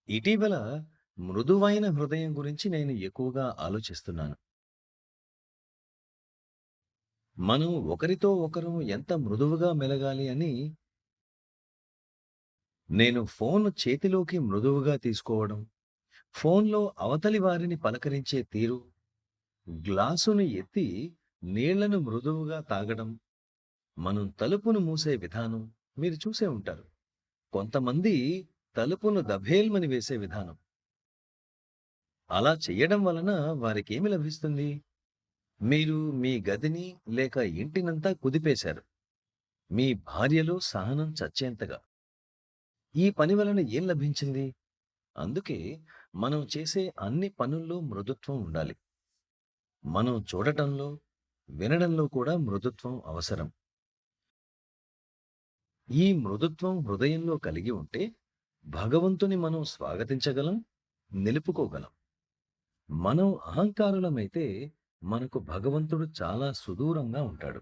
ఇటీవల మృదువైన హృదయం గురించి నేను ఎక్కువగా ఆలోచిస్తున్నాను. మనం ఒకరితో ఒకరం ఎంత మృదువుగా మెలగాలి అని నేను ఫోన్ చేతిలోకి మృదువుగా తీసుకోవడం, ఫోన్‌లో అవతలి వారిని పలకరించే తీరు, గ్లాసును ఎత్తి నీళ్లను మృదువుగా తాగడం, మనం తలుపును మూసే విధానం మీరు చూసే ఉంటారు. కొంతమంది తలుపును దభేల్మని వేసే విధానం. అలా చెయ్యడం వలన వారికేమి లభిస్తుంది? మీరు మీ గదిని లేక ఇంటినంతా కుదిపేశారు. మీ భార్యలో సహనం చచ్చేంతగా. ఈ పని వలన ఏం లభించింది? అందుకే మనం చేసే అన్ని పనుల్లో మృదుత్వం ఉండాలి. మనం చూడటంలో, వినడంలో కూడా మృదుత్వం అవసరం. ఈ మృదుత్వం హృదయంలో కలిగి ఉంటే భగవంతుని మనం స్వాగతించగలం, నిలుపుకోగలం. మనం అహంకారులమైతే మనకు భగవంతుడు చాలా సుదూరంగా ఉంటాడు.